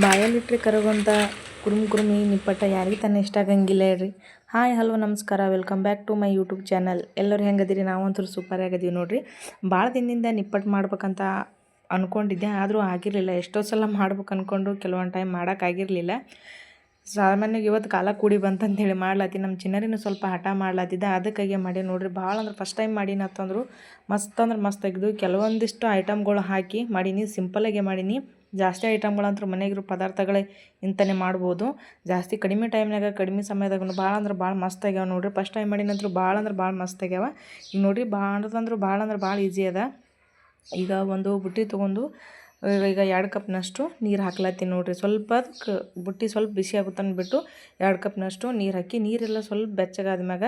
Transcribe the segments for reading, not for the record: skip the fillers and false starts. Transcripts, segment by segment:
ಬಾಯಲ್ಲಿಟ್ರೆ ಕರಗುವಂಥ ಕುರುಮಿ ನಿಪ್ಪಟ್ಟ ಯಾರಿಗೆ ತಾನೇ ಇಷ್ಟ ಆಗಂಗಿಲ್ಲ ಹೇಳ್ರಿ. ಹಾಯ್ ಹಲೋ ನಮಸ್ಕಾರ, welcome back to my YouTube channel. ಎಲ್ಲರೂ ಹೆಂಗದಿರಿ? ನಾವಂತೂ ಸೂಪರ್ ಆಗಿದ್ದೀವಿ ನೋಡಿರಿ. ಭಾಳ ದಿನದಿಂದ ನಿಪ್ಪಟ್ಟು ಮಾಡ್ಬೇಕಂತ ಅಂದ್ಕೊಂಡಿದ್ದೆ, ಆದರೂ ಆಗಿರಲಿಲ್ಲ. ಎಷ್ಟೋ ಸಲ ಮಾಡ್ಬೇಕು ಅಂದ್ಕೊಂಡು ಕೆಲವೊಂದು ಟೈಮ್ ಮಾಡೋಕ್ಕಾಗಿರಲಿಲ್ಲ. ಸಾಮಾನ್ಯವಾಗಿ ಇವತ್ತು ಕಾಲ ಕೂಡಿ ಬಂತಂತೇಳಿ ಮಾಡ್ಲತ್ತೀನಿ. ನಮ್ಮ ಚಿನ್ನರಿನೂ ಸ್ವಲ್ಪ ಹಠ ಮಾಡ್ಲತ್ತಿದ್ದ, ಅದಕ್ಕಾಗೆ ಮಾಡಿ ನೋಡಿರಿ. ಭಾಳ ಅಂದ್ರೆ ಫಸ್ಟ್ ಟೈಮ್ ಮಾಡೀನಂತಂದ್ರು ಮಸ್ತ್ ಅಂದ್ರೆ ಮಸ್ತ್ ಆಗಿದ್ದು. ಕೆಲವೊಂದಿಷ್ಟು ಐಟಮ್ಗಳು ಹಾಕಿ ಮಾಡೀನಿ, ಸಿಂಪಲಾಗೆ ಮಾಡೀನಿ. ಜಾಸ್ತಿ ಐಟಮ್ಗಳಂತೂ ಮನೆಗಿರೋ ಪದಾರ್ಥಗಳೇ ಇಂತನೇ ಮಾಡ್ಬೋದು. ಜಾಸ್ತಿ ಕಡಿಮೆ ಟೈಮ್ನಾಗ ಕಡಿಮೆ ಸಮಯದಾಗ ಭಾಳ ಅಂದ್ರೆ ಭಾಳ ಮಸ್ತ್ ಆಗ್ಯಾವ ನೋಡಿರಿ. ಫಸ್ಟ್ ಟೈಮ್ ಮಾಡೀನಂತೂ ಭಾಳ ಅಂದ್ರೆ ಭಾಳ ಮಸ್ತ್ ಆಗ್ಯಾವ. ಈಗ ನೋಡಿರಿ, ಭಾಳ ಅಂದ್ರೆ ಭಾಳ ಈಸಿ ಅದ. ಈಗ ಒಂದು ಬುಟ್ಟಿ ತೊಗೊಂಡು ಈಗ 2 ಕಪ್ನಷ್ಟು ನೀರು ಹಾಕ್ಲತ್ತೀನಿ ನೋಡಿರಿ. ಸ್ವಲ್ಪ ಬುಟ್ಟಿ ಸ್ವಲ್ಪ ಬಿಸಿ ಆಗುತ್ತಂದು ಬಿಟ್ಟು 2 ಕಪ್ನಷ್ಟು ನೀರು ಹಾಕಿ, ನೀರೆಲ್ಲ ಸ್ವಲ್ಪ ಬೆಚ್ಚಗಾದ್ಮ್ಯಾಗ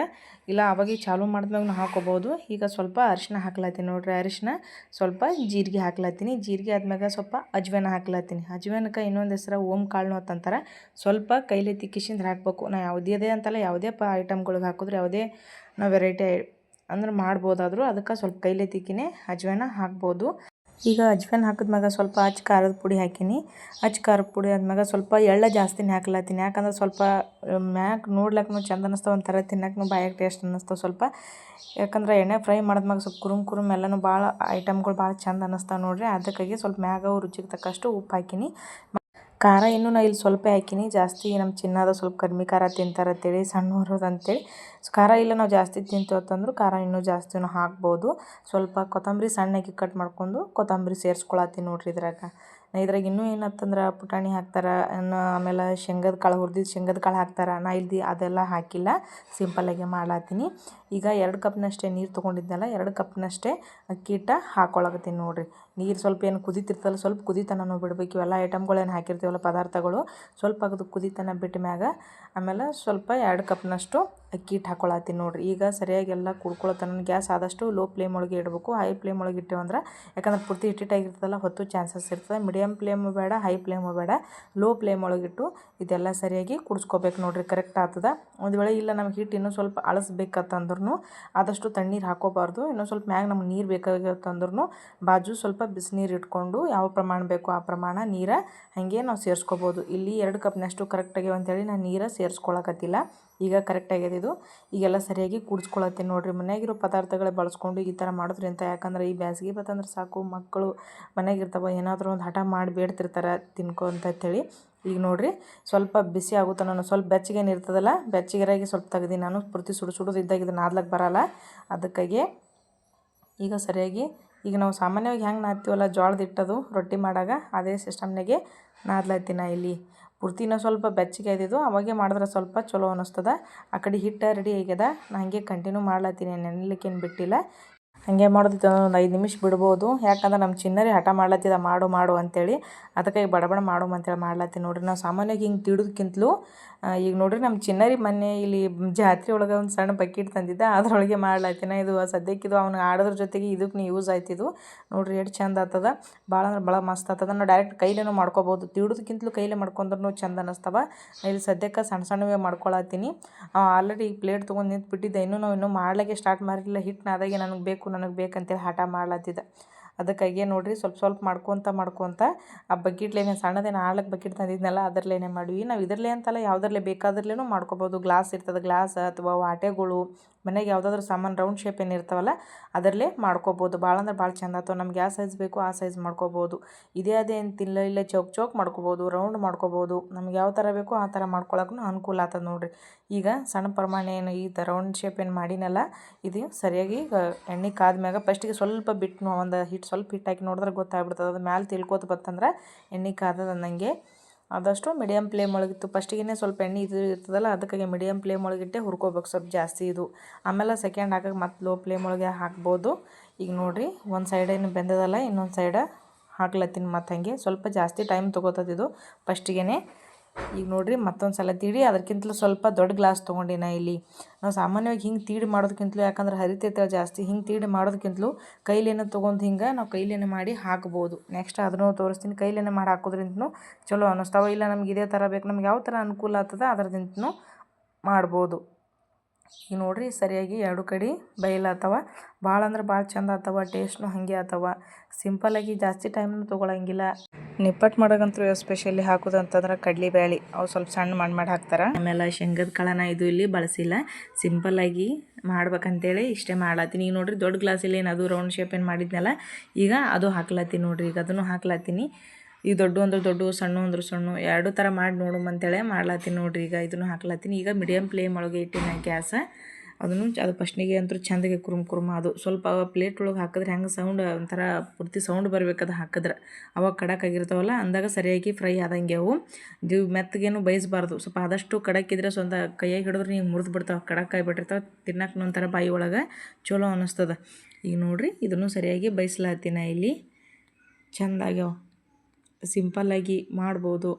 ಇಲ್ಲ ಅವಾಗ ಚಾಲೂ ಮಾಡಿದ್ಮ್ಯಾಗ ಹಾಕೋಬೋದು. ಈಗ ಸ್ವಲ್ಪ ಅರಿಶಿನ ಹಾಕ್ಲತ್ತೀನಿ ನೋಡಿರಿ. ಅರಿಶಿನ ಸ್ವಲ್ಪ ಜೀರಿಗೆ ಹಾಕ್ಲತ್ತೀನಿ. ಜೀರಿಗೆ ಆದ್ಮ್ಯಾಗ ಸ್ವಲ್ಪ ಅಜ್ವಾನ ಹಾಕ್ಲತ್ತೀನಿ. ಅಜ್ವಾನಕ್ಕೆ ಇನ್ನೊಂದು ಹೆಸರು ಓಂ ಕಾಳು ಅಂತಂತಾರೆ. ಸ್ವಲ್ಪ ಕೈಲಿ ತಿಕ್ಕಿಸಿಂದ ಹಾಕಬೇಕು. ನಾ ಯಾವುದೇ ಅಂತಲ್ಲ, ಯಾವುದೇ ಐಟಮ್ಗಳಿಗೆ ಹಾಕಿದ್ರೆ ಯಾವುದೇ ನಾವು ವೆರೈಟಿ ಅಂದ್ರೆ ಮಾಡ್ಬೋದಾದರೂ ಅದಕ್ಕೆ ಸ್ವಲ್ಪ ಕೈಲಿ ತಿಕ್ಕಿನೇ ಅಜ್ವಾನ ಹಾಕ್ಬೋದು. ಈಗ ಅಜ್ವಾನ ಹಾಕಿದ್ಮ್ಯಾಗ ಸ್ವಲ್ಪ ಅಚ್ಚ ಖಾರದ ಪುಡಿ ಹಾಕೀನಿ. ಅಚ್ಚ ಖಾರದ ಪುಡಿ ಆದ್ಮ್ಯಾಗ ಸ್ವಲ್ಪ ಎಳ್ಳು ಜಾಸ್ತಿನೇ ಹಾಕ್ಲತ್ತೀನಿ. ಯಾಕಂದ್ರೆ ಸ್ವಲ್ಪ ಮ್ಯಾಕ್ ನೋಡ್ಲಿಕ್ಕೂ ಚಂದ ಅನ್ನಿಸ್ತಾವೆ, ಒಂಥರ ತಿನ್ನಕ್ಕೂ ಬಾಯಾಗ ಟೇಸ್ಟ್ ಅನ್ನಿಸ್ತಾವೆ ಸ್ವಲ್ಪ. ಯಾಕಂದ್ರೆ ಎಣ್ಣೆ ಫ್ರೈ ಮಾಡಿದ್ಮ್ಯಾಗ ಸ್ವಲ್ಪ ಕುರುಮ್ ಎಲ್ಲನೂ ಭಾಳ ಐಟಮ್ಗಳು ಭಾಳ ಚಂದ ಅನ್ನಿಸ್ತಾವೆ ನೋಡಿರಿ. ಅದಕ್ಕಾಗಿ ಸ್ವಲ್ಪ ಮ್ಯಾಗ ರುಚಿಗೆ ತಕ್ಕಷ್ಟು ಉಪ್ಪು ಹಾಕೀನಿ. ಖಾರ ಇನ್ನೂ ನಾ ಇಲ್ಲಿ ಸ್ವಲ್ಪ ಹಾಕೀನಿ. ಜಾಸ್ತಿ ನಮ್ಮ ಚಿನ್ನದ ಸ್ವಲ್ಪ ಕಡಿಮೆ ಖಾರ ತಿಂತಾರೆ ಅಂತೇಳಿ, ಸಣ್ಣವ್ರದ್ದು ಅಂತೇಳಿ ಖಾರ ಇಲ್ಲ ನಾವು ಜಾಸ್ತಿ ತಿಂತೀವತ್ತಂದ್ರೆ ಖಾರ ಇನ್ನೂ ಜಾಸ್ತಿನೂ ಹಾಕ್ಬೋದು. ಸ್ವಲ್ಪ ಕೊತ್ತಂಬರಿ ಸಣ್ಣಗೆ ಕಟ್ ಮಾಡ್ಕೊಂಡು ಕೊತ್ತಂಬರಿ ಸೇರಿಸ್ಕೊಳತ್ತೀನಿ ನೋಡಿರಿ. ಇದ್ರಾಗ ಇನ್ನೂ ಏನತ್ತಂದ್ರೆ ಪುಟಾಣಿ ಹಾಕ್ತಾರೆ, ಆಮೇಲೆ ಶೇಂಗದ ಕಾಳು, ಹುರಿದಿದ್ದು ಶೇಂಗದ ಕಾಳು ಹಾಕ್ತಾರೆ. ನಾ ಇಲ್ಲಿ ಅದೆಲ್ಲ ಹಾಕಿಲ್ಲ, ಸಿಂಪಲ್ಲಾಗೆ ಮಾಡ್ಲತ್ತೀನಿ. ಈಗ 2 ಕಪ್ನಷ್ಟೇ ನೀರು ತೊಗೊಂಡಿದ್ನಲ್ಲ, 2 ಕಪ್ನಷ್ಟೇ ಅಕ್ಕಿ ಹಿಟ್ಟು ಹಾಕ್ಕೊಳಕತ್ತೀನಿ ನೋಡಿರಿ. ನೀರು ಸ್ವಲ್ಪ ಏನು ಕುದೀತಿರ್ತಲ್ಲ, ಸ್ವಲ್ಪ ಕುದಿತನೂ ಬಿಡ್ಬೇಕು. ಇವೆಲ್ಲ ಐಟಮ್ಗಳೇನು ಹಾಕಿರ್ತೀವಲ್ಲ ಪದಾರ್ಥಗಳು, ಸ್ವಲ್ಪ ಅದು ಕುದಿತನ ಬಿಟ್ಟ ಮ್ಯಾಗ ಆಮೇಲೆ ಸ್ವಲ್ಪ 2 ಕಪ್ನಷ್ಟು ಅಕ್ಕಿ ಹಿಟ್ಟು ಹಾಕ್ಕೊಳತ್ತೀನಿ ನೋಡಿರಿ. ಈಗ ಸರಿಯಾಗಿ ಎಲ್ಲ ಕುಡ್ಕೊಳತನ ಗ್ಯಾಸ್ ಆದಷ್ಟು ಲೋ ಫ್ಲೇಮ್ ಒಳಗೆ ಇಡಬೇಕು. ಹೈ ಫ್ಲೇಮ್ ಒಳಗೆ ಇಟ್ಟೇವಂದ್ರೆ ಯಾಕಂದ್ರೆ ಪೂರ್ತಿ ಹಿಟ್ಟಿಟ್ಟಾಗಿರ್ತದಲ್ಲ, ಹೊತ್ತು ಚಾನ್ಸಸ್ ಇರ್ತದೆ. ಮೀಡಿಯಮ್ ಫ್ಲೇಮು ಬೇಡ, ಹೈ ಫ್ಲೇಮು ಬೇಡ, ಲೋ ಫ್ಲೇಮ್ ಒಳಗಿಟ್ಟು ಇದೆಲ್ಲ ಸರಿಯಾಗಿ ಕುಡಿಸ್ಕೋಬೇಕು ನೋಡಿರಿ. ಕರೆಕ್ಟ್ ಆಗ್ತದೆ. ಒಂದು ವೇಳೆ ಇಲ್ಲ ನಮ್ಗೆ ಹಿಟ್ಟು ಇನ್ನೂ ಸ್ವಲ್ಪ ಅಳಸ್ಬೇಕಂತಂದ್ರೂ ಆದಷ್ಟು ತಣ್ಣೀರು ಹಾಕೋಬಾರ್ದು. ಇನ್ನೂ ಸ್ವಲ್ಪ ಮ್ಯಾಗ ನಮ್ಗೆ ನೀರು ಬೇಕಾಗತ್ತಂದ್ರೂ ಬಾಜು ಸ್ವಲ್ಪ ಬಿಸಿನೀರು ಇಟ್ಕೊಂಡು ಯಾವ ಪ್ರಮಾಣ ಬೇಕೋ ಆ ಪ್ರಮಾಣ ನೀರು ಹಾಗೆ ನಾವು ಸೇರಿಸ್ಕೋಬೋದು. ಇಲ್ಲಿ 2 ಕಪ್ನಷ್ಟು ಕರೆಕ್ಟಾಗಿ ಅಂತೇಳಿ ನಾನು ನೀರು ಸೇರಿಸ್ಕೊಳಕತ್ತಿಲ್ಲ. ಈಗ ಕರೆಕ್ಟಾಗಿದೆ ಇದು. ಈಗೆಲ್ಲ ಸರಿಯಾಗಿ ಕುಡಿಸ್ಕೊಳತ್ತೀನಿ ನೋಡಿರಿ. ಮನೆಯಾಗಿರೋ ಪದಾರ್ಥಗಳೇ ಬಳಸ್ಕೊಂಡು ಈ ಥರ ಮಾಡೋದ್ರಿಂದ, ಯಾಕಂದ್ರೆ ಈ ಬ್ಯಾಸಿಗೆ ಬಂತಂದ್ರೆ ಸಾಕು, ಮಕ್ಕಳು ಮನೆಯಾಗಿರ್ತಾವೆ, ಏನಾದರೂ ಒಂದು ಹಠ ಮಾಡಿ ಬೇಡ್ತಿರ್ತಾರೆ ತಿನ್ಕೊ ಅಂತೇಳಿ. ಈಗ ನೋಡಿರಿ, ಸ್ವಲ್ಪ ಬಿಸಿ ಆಗುತ್ತೆ. ನಾನು ಸ್ವಲ್ಪ ಬೆಚ್ಚಗೇನು ಇರ್ತದಲ್ಲ, ಬೆಚ್ಚಗಿರಾಗಿ ಸ್ವಲ್ಪ ತೆಗ್ದು ನಾನು ಪೂರ್ತಿ ಸುಡು ಇದ್ದಾಗ ಇದನ್ನು ನಾದ್ಲಕ್ಕೆ ಬರೋಲ್ಲ. ಅದಕ್ಕಾಗಿ ಈಗ ಸರಿಯಾಗಿ ಈಗ ನಾವು ಸಾಮಾನ್ಯವಾಗಿ ಹೆಂಗೆ ನಾದ್ತೀವಲ್ಲ ಜೋಳದ ಹಿಟ್ಟದು ರೊಟ್ಟಿ ಮಾಡಾಗ, ಅದೇ ಸಿಸ್ಟಮ್ನಾಗೆ ನಾದ್ಲತ್ತೀನಿ ಇಲ್ಲಿ. ಪೂರ್ತಿನ ಸ್ವಲ್ಪ ಬೆಚ್ಚಗೆ ಆದಿದ್ದು ಅವಾಗೆ ಮಾಡಿದ್ರೆ ಸ್ವಲ್ಪ ಚಲೋ ಅನ್ನಿಸ್ತದೆ. ಆ ಕಡೆ ಹಿಟ್ಟು ರೆಡಿ ಆಗ್ಯದ. ನಾನು ಹಾಗೆ ಕಂಟಿನ್ಯೂ ಮಾಡ್ಲತ್ತೀನಿ, ನೆನಲಿಕ್ಕೇನು ಬಿಟ್ಟಿಲ್ಲ. ಹಾಗೆ ಮಾಡೋದಿತ್ತು ಒಂದು 5 ನಿಮಿಷ ಬಿಡ್ಬೋದು. ಯಾಕಂದ್ರೆ ನಮ್ಮ ಚಿನ್ನರಿ ಹಠ ಮಾಡ್ಲತ್ತಿದ ಮಾಡು ಅಂತೇಳಿ, ಅದಕ್ಕಾಗಿ ಬಡಬಡ ಅಂತೇಳಿ ಮಾಡ್ಲತ್ತೀನಿ ನೋಡಿರಿ. ನಾವು ಸಾಮಾನ್ಯವಾಗಿ ಹಿಂಗೆ ತಿಡೋದಕ್ಕಿಂತಲೂ ಈಗ ನೋಡಿರಿ, ನಮ್ಮ ಚಿನ್ನರಿ ಮೊನ್ನೆ ಇಲ್ಲಿ ಜಾತ್ರೆ ಒಳಗೆ ಒಂದು ಸಣ್ಣ ಬಕೆಟ್ ತಂದಿದ್ದ, ಅದರೊಳಗೆ ಮಾಡ್ಲತ್ತೀನಿ. ಇದು ಸದ್ಯಕ್ಕಿದು ಅವ್ನಿಗೆ ಆಡೋದ್ರ ಜೊತೆಗೆ ಇದಕ್ಕೆ ಯೂಸ್ ಆಯ್ತಿದ್ದು ನೋಡಿರಿ. ಎಷ್ಟು ಚಂದ ಆಗ್ತದೆ, ಭಾಳ ಅಂದ್ರೆ ಭಾಳ ಮಸ್ತ್ ಆಗ್ತದೆ. ನಾವು ಡೈರೆಕ್ಟ್ ಕೈಲೇನೂ ಮಾಡ್ಕೊಬೋದು. ತಿಡೋದಕ್ಕಿಂತಲೂ ಕೈಲೇ ಮಾಡ್ಕೊಂಡ್ರೂ ಚಂದ ಅನ್ನಿಸ್ತವೆ. ಇಲ್ಲಿ ಸದ್ಯಕ್ಕೆ ಸಣ್ಣವೇ ಮಾಡ್ಕೊಳತ್ತೀನಿ. ಆಲ್ರೆಡಿ ಈಗ ಪ್ಲೇಟ್ ತೊಗೊಂಡು ನಿಂತ್ಬಿಟ್ಟಿದ್ದೆ. ಇನ್ನೂ ಮಾಡ್ಲಿಕ್ಕೆ ಸ್ಟಾರ್ಟ್ ಮಾಡಿರಲಿಲ್ಲ. ಹಿಟ್ಟು ನಾದಾಗೆ ನನಗೆ ಬೇಕಂತೇಳಿ ಹಠ ಮಾಡ್ಲತ್ತಿದ್ದೆ. ಅದಕ್ಕಾಗಿ ನೋಡಿರಿ, ಸ್ವಲ್ಪ ಮಾಡ್ಕೊತ ಆ ಬಕೆಟ್ಲೇನೆ ಸಣ್ಣದೇನು ಆಡ್ಲಿಕ್ಕೆ ಬಕೆಟ್ ತಂದಿದ್ನಲ್ಲ ಅದರಲ್ಲೇನೆ ಮಾಡಿವಿ. ನಾವು ಇದರಲ್ಲೇ ಅಂತಲ್ಲ, ಯಾವುದರಲ್ಲೇ ಬೇಕಾದ್ರಲ್ಲೇ ಮಾಡ್ಕೊಬೋದು. ಗ್ಲಾಸ್ ಇರ್ತದೆ, ಗ್ಲಾಸ್ ಅಥವಾ ವಾಟೆಗಳು ಮನೆಗೆ ಯಾವುದಾದ್ರೂ ಸಾಮಾನು ರೌಂಡ್ ಶೇಪ್ ಏನು ಇರ್ತಾವಲ್ಲ ಅದರಲ್ಲೇ ಮಾಡ್ಕೊಬೋದು. ಭಾಳ ಅಂದ್ರೆ ಭಾಳ ಚಂದ ಆಗ್ತವೆ. ನಮ್ಗೆ ಯಾವ ಸೈಜ್ ಬೇಕು ಆ ಸೈಜ್ ಮಾಡ್ಕೊಬೋದು. ಅದೇ ಅಂತಿಲ್ಲ, ಇಲ್ಲೇ ಚೌಕ್ ಮಾಡ್ಕೊಬೋದು, ರೌಂಡ್ ಮಾಡ್ಕೊಬೋದು. ನಮ್ಗೆ ಯಾವ ಥರ ಬೇಕೋ ಆ ಥರ ಮಾಡ್ಕೊಳಕ್ಕೂ ಅನುಕೂಲ ಆಗ್ತದೆ ನೋಡಿರಿ. ಈಗ ಸಣ್ಣ ಪ್ರಮಾಣ ಏನು ಈ ಥರ ರೌಂಡ್ ಶೇಪ್ ಏನು ಮಾಡೀನಲ್ಲ, ಇದು ಸರಿಯಾಗಿ ಎಣ್ಣೆ ಕಾದ್ಮ್ಯಾಗ ಫಸ್ಟಿಗೆ ಸ್ವಲ್ಪ ಬಿಟ್ಟು ಒಂದು ಸ್ವಲ್ಪ ಹಿಟ್ಟು ಹಾಕಿ ನೋಡಿದ್ರೆ ಗೊತ್ತಾಗ್ಬಿಡ್ತದೆ. ಅದು ಮ್ಯಾಲೆ ತಿಳ್ಕೊತ ಬರ್ತಂದ್ರೆ ಎಣ್ಣೆ ಕಾದದ ಅನ್ನಂಗೆ. ಆದಷ್ಟು ಮೀಡಿಯಮ್ ಫ್ಲೇಮ್ ಒಳಗಿತ್ತು. ಫಸ್ಟಿಗೆ ಸ್ವಲ್ಪ ಎಣ್ಣೆ ಇದು ಇರ್ತದಲ್ಲ, ಅದಕ್ಕಾಗಿ ಮೀಡಿಯಮ್ ಫ್ಲೇಮ್ ಒಳಗಿಟ್ಟೆ ಹುರ್ಕೋಬೇಕು ಸ್ವಲ್ಪ ಜಾಸ್ತಿ ಇದು. ಆಮೇಲೆ ಸೆಕೆಂಡ್ ಹಾಕಕ್ಕೆ ಮತ್ತೆ ಲೋ ಫ್ಲೇಮ್ ಒಳಗೆ ಹಾಕ್ಬೋದು. ಈಗ ನೋಡಿರಿ, ಒಂದು ಸೈಡ್ ಏನು ಬೆಂದದಲ್ಲ, ಇನ್ನೊಂದು ಸೈಡ ಹಾಕ್ಲತ್ತೀನಿ. ಮತ್ತು ಹಾಗೆ ಸ್ವಲ್ಪ ಜಾಸ್ತಿ ಟೈಮ್ ತೊಗೋತದೆ ಇದು ಫಸ್ಟಿಗೆ. ಈಗ ನೋಡಿರಿ, ಮತ್ತೊಂದು ಸಲ ತೀಡಿ ಅದಕ್ಕಿಂತಲೂ ಸ್ವಲ್ಪ ದೊಡ್ಡ ಗ್ಲಾಸ್ ತೊಗೊಂಡಿನ ಇಲ್ಲಿ. ನಾವು ಸಾಮಾನ್ಯವಾಗಿ ಹಿಂಗೆ ತೀಡಿ ಮಾಡೋದಕ್ಕಿಂತಲೂ, ಯಾಕಂದ್ರೆ ಹರಿತೈತೆ ಜಾಸ್ತಿ, ಹಿಂಗೆ ತೀಡಿ ಮಾಡೋದಕ್ಕಿಂತಲೂ ಕೈಲೇನೆ ತೊಗೊಂಡು ಹಿಂಗೆ ನಾವು ಕೈಲೇನೆ ಮಾಡಿ ಹಾಕ್ಬೋದು. ನೆಕ್ಸ್ಟ್ ಅದನ್ನು ತೋರಿಸ್ತೀನಿ. ಕೈಲೇನೆ ಮಾಡಿ ಹಾಕೋದ್ರಿಂದನೂ ಚಲೋ ಅನ್ನಿಸ್ತಾವೆ. ಇಲ್ಲ ನಮ್ಗೆ ಇದೇ ಥರ ಬೇಕು, ನಮ್ಗೆ ಯಾವ ಥರ ಅನುಕೂಲ ಆಗ್ತದೆ ಅದರದಿಂದನೂ ಮಾಡ್ಬೋದು. ಈಗ ನೋಡಿರಿ ಸರಿಯಾಗಿ ಎರಡು ಕಡೆ ಬೈಲಾತವ. ಭಾಳ ಅಂದ್ರೆ ಭಾಳ ಚಂದ ಆತವ. ಟೇಸ್ಟ್ನು ಹಾಗೆ ಆತವ. ಸಿಂಪಲ್ಲಾಗಿ ಜಾಸ್ತಿ ಟೈಮ್ನು ತೊಗೊಳಂಗಿಲ್ಲ. ನಿಪ್ಪಟ್ಟು ಮಾಡೋಕಂತೂ ಎಸ್ಪೆಷಲಿ ಹಾಕೋದು ಅಂತಂದ್ರೆ ಕಡ್ಲೆಬೇಳೆ ಅವು ಸ್ವಲ್ಪ ಸಣ್ಣ ಮಾಡಿ ಹಾಕ್ತಾರೆ. ಆಮೇಲೆ ಶೇಂಗದ ಕಾಳನ್ನ ಇದು ಇಲ್ಲಿ ಬಳಸಿಲ್ಲ. ಸಿಂಪಲ್ಲಾಗಿ ಮಾಡ್ಬೇಕಂತೇಳಿ ಇಷ್ಟೇ ಮಾಡ್ಲತ್ತೀನಿ. ಈಗ ನೋಡಿರಿ ದೊಡ್ಡ ಗ್ಲಾಸಲ್ಲಿ ಏನು ಅದು ರೌಂಡ್ ಶೇಪ್ ಏನು ಮಾಡಿದ್ನಲ್ಲ, ಈಗ ಅದು ಹಾಕ್ಲತ್ತೀನಿ ನೋಡಿರಿ. ಈಗ ಅದನ್ನು ಹಾಕ್ಲತ್ತೀನಿ. ಈಗ ದೊಡ್ಡ ಅಂದ್ರೆ ದೊಡ್ಡ, ಸಣ್ಣ ಅಂದ್ರೆ ಸಣ್ಣ, ಎರಡು ಥರ ಮಾಡಿ ನೋಡು ಅಂತೇಳಿ ಮಾಡ್ಲತ್ತೀನಿ ನೋಡಿರಿ. ಈಗ ಇದನ್ನು ಹಾಕ್ಲತ್ತೀನಿ. ಈಗ ಮೀಡಿಯಮ್ ಫ್ಲೇಮ್ ಒಳಗೆ ಇಟ್ಟಿನ ಗ್ಯಾಸ. ಅದು ಫಸ್ಟ್ನಿಗೆ ಅಂತೂ ಚೆಂದಾಗಿ ಕುರುಮ್ ಅದು ಸ್ವಲ್ಪ ಪ್ಲೇಟ್ ಒಳಗೆ ಹಾಕಿದ್ರೆ ಹೆಂಗೆ ಸೌಂಡ್ ಒಂಥರ ಪೂರ್ತಿ ಸೌಂಡ್ ಬರಬೇಕದು ಹಾಕಿದ್ರೆ. ಅವಾಗ ಕಡಕ್ಕಾಗಿರ್ತಾವಲ್ಲ ಅಂದಾಗ ಸರಿಯಾಗಿ ಫ್ರೈ ಆದಂಗೆ ಅವು. ಇದು ಮೆತ್ತಗೇನು ಬೇಯಿಸಬಾರ್ದು. ಸ್ವಲ್ಪ ಆದಷ್ಟು ಕಡಕ್ಕಿದ್ರೆ ಸ್ವಂತ ಕೈಯಾಗಿ ಹಿಡಿದ್ರೆ ನೀವು ಮುರಿದು ಬಿಡ್ತಾವೆ. ಕಡಕ್ಕಾಗಿಬಿಟ್ಟಿರ್ತಾವೆ. ತಿನ್ನಕ್ಕೆ ಒಂಥರ ಬಾಯಿ ಒಳಗೆ ಚಲೋ ಅನ್ನಿಸ್ತದೆ. ಈಗ ನೋಡಿರಿ ಇದನ್ನು ಸರಿಯಾಗಿ ಬೇಯಿಸ್ಲತ್ತೀನಿ ಇಲ್ಲಿ. ಚೆಂದಾಗ್ಯಾವ. ಸಿಂಪಲ್ಲಾಗಿ ಮಾಡ್ಬೋದು.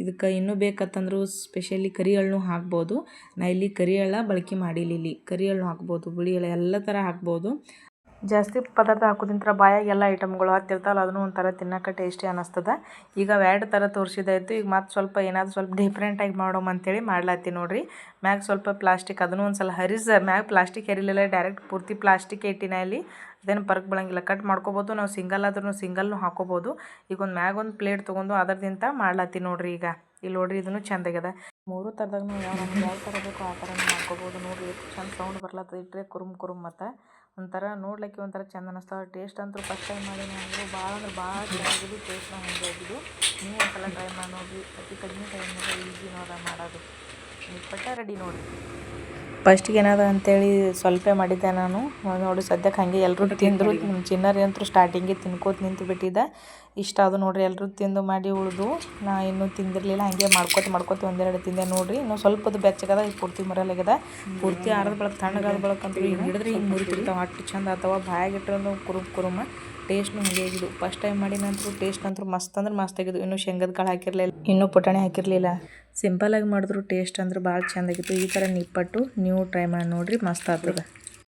ಇದಕ್ಕೆ ಇನ್ನೂ ಬೇಕತ್ತಂದ್ರೂ ಸ್ಪೆಷಲಿ ಕರಿ ಎಳ್ಳನ್ನು ಹಾಕ್ಬೋದು. ನಾ ಇಲ್ಲಿ ಕರಿ ಎಳ್ಳು ಬಳಕೆ ಮಾಡಿಲ್ಲ. ಇಲ್ಲಿ ಕರಿ ಎಳ್ಳು ಹಾಕ್ಬೋದು, ಬಿಳಿ ಎಳ್ಳು ಎಲ್ಲ ಥರ ಹಾಕ್ಬೋದು. ಜಾಸ್ತಿ ಪದಾರ್ಥ ಹಾಕೋದಿಂತ್ರ ಬಾಯಾಗ ಎಲ್ಲ ಐಟಮ್ಗಳು ಹತ್ತಿರ್ತಾವಲ್ಲ, ಅದನ್ನು ಒಂಥರ ತಿನ್ನೋಕೆ ಟೇಸ್ಟಿ ಅನ್ನಿಸ್ತದೆ. ಈಗ ಎರಡು ಥರ ತೋರಿಸಿದಾಯ್ತು. ಈಗ ಮತ್ತೆ ಸ್ವಲ್ಪ ಏನಾದರೂ ಸ್ವಲ್ಪ ಡಿಫ್ರೆಂಟಾಗಿ ಮಾಡೋಮ ಅಂತೇಳಿ ಮಾಡ್ಲತ್ತೀನಿ ನೋಡಿರಿ. ಮ್ಯಾಗ ಸ್ವಲ್ಪ ಪ್ಲಾಸ್ಟಿಕ್ ಅದನ್ನು ಒಂದು ಸಲ ಮ್ಯಾಗ ಪ್ಲಾಸ್ಟಿಕ್ ಹರಿಲಿಲ್ಲ, ಡೈರೆಕ್ಟ್ ಪೂರ್ತಿ ಪ್ಲಾಸ್ಟಿಕ್ ಇಟ್ಟಿನ ಇಲ್ಲಿ. ಅದೇನು ಪರಕ್ ಬೀಳಂಗಿಲ್ಲ. ಕಟ್ ಮಾಡ್ಕೋಬೋದು. ನಾವು ಸಿಂಗಲ್ ಆದ್ರೂ ಸಿಂಗಲ್ನು ಹಾಕೋಬೋದು. ಈಗ ಒಂದು ಮ್ಯಾಗ ಒಂದು ಪ್ಲೇಟ್ ತೊಗೊಂಡು ಅದರದಿಂದ ಮಾಡ್ಲತ್ತೀನಿ ನೋಡಿರಿ. ಈಗ ಇಲ್ಲಿ ನೋಡಿರಿ ಇದನ್ನು ಚೆಂದಾಗ್ಯದ. ಮೂರು ಥರದಾಗೂ ಯಾವ ಥರ ಬೇಕೋ ಆ ಥರನೂ ಮಾಡ್ಕೋಬೋದು ನೋಡಿರಿ. ಎಷ್ಟು ಚೆಂದ ಸೌಂಡ್ ಬರ್ಲತ್ತದ. ಇಟ್ಟರೆ ಕುರುಮ್ ಮತ್ತು ಒಂಥರ ನೋಡ್ಲಿಕ್ಕೆ ಒಂಥರ ಚೆಂದ ಅನ್ನಿಸ್ತಾವೆ. ಟೇಸ್ಟ್ ಅಂತೂ ಫಸ್ಟ್ ಟೈಮ್ ಮಾಡೀನಿ ಅಂದರು ಭಾಳ ಅಂದ್ರೆ ಭಾಳ ಚೆನ್ನಾಗಿದ್ದು. ಟೇಸ್ಟ್ನ ಹಂಗೆ ಆಗಿದ್ದು. ನೀವು ಒಂದ್ಸಲ ಟ್ರೈ ಮಾಡಿ ನೋಡಿರಿ. ಅತಿ ಕಡಿಮೆ ಟೈಮ್ನಾಗ ಈಸಿನೂ ಅದ ಮಾಡೋದು. ನಿಪ್ಪಟ್ಟು ರೆಡಿ ನೋಡಿರಿ. ಫಸ್ಟಿಗೆ ಏನದ ಅಂತೇಳಿ ಸ್ವಲ್ಪ ಮಾಡಿದ್ದೆ ನಾನು. ನೋಡಿ ಸದ್ಯಕ್ಕೆ ಹಾಗೆ ಎಲ್ಲರೂ ತಿಂದರು. ನಮ್ಮ ಚಿನ್ನರಿ ಅಂತೂ ಸ್ಟಾರ್ಟಿಂಗಿಗೆ ತಿನ್ಕೋತ ನಿಂತು ಬಿಟ್ಟಿದ್ದೆ. ಇಷ್ಟ ಅದು ನೋಡಿರಿ. ಎಲ್ಲರೂ ತಿಂದು ಮಾಡಿ ಉಳಿದು ನಾ ಇನ್ನೂ ತಿಂದಿರಲಿಲ್ಲ. ಹಾಗೆ ಮಾಡ್ಕೋತ ಒಂದೆರಡು ತಿಂದೆ ನೋಡಿರಿ. ಇನ್ನೂ ಸ್ವಲ್ಪದು ಬೆಚ್ಚಗದ. ಈಗ ಪೂರ್ತಿ ಮರಲಾಗ್ಯದ. ಪೂರ್ತಿ ಆರದ ಬಳಕ ತಣ್ಣಗಾದ ಬಳಕಂತೂ ಹಿಂಗೆ ಹಿಡಿದ್ರೆ ಹಿಂಗೆ ಮುರಿತಿರ್ತಾವೆ. ಅಷ್ಟು ಚಂದ ಆತವ. ಬಾಯಾಗಿಟ್ರೂ ಕುರುಮ ಟೇಸ್ಟ್ನು ಹಾಗೆ ಆಗಿದ್ದು. ಫಸ್ಟ್ ಟೈಮ್ ಮಾಡಿ ನಂತರ ಟೇಸ್ಟ್ ಅಂತೂ ಮಸ್ತ್ ಅಂದ್ರೆ ಮಸ್ತ್ ಆಗಿದ್ದು. ಇನ್ನೂ ಶೇಂಗದ ಕಾಳು ಹಾಕಿರಲಿಲ್ಲ, ಇನ್ನೂ ಪುಟಾಣಿ ಹಾಕಿರಲಿಲ್ಲ. ಸಿಂಪಲ್ಲಾಗಿ ಮಾಡಿದ್ರು ಟೇಸ್ಟ್ ಅಂದ್ರೆ ಭಾಳ ಚೆಂದಾಗಿತ್ತು. ಈ ಥರ ನಿಪ್ಪಟ್ಟು ನೀವು ಟ್ರೈ ಮಾಡಿ ನೋಡಿರಿ, ಮಸ್ತ್ ಆಗ್ತದೆ.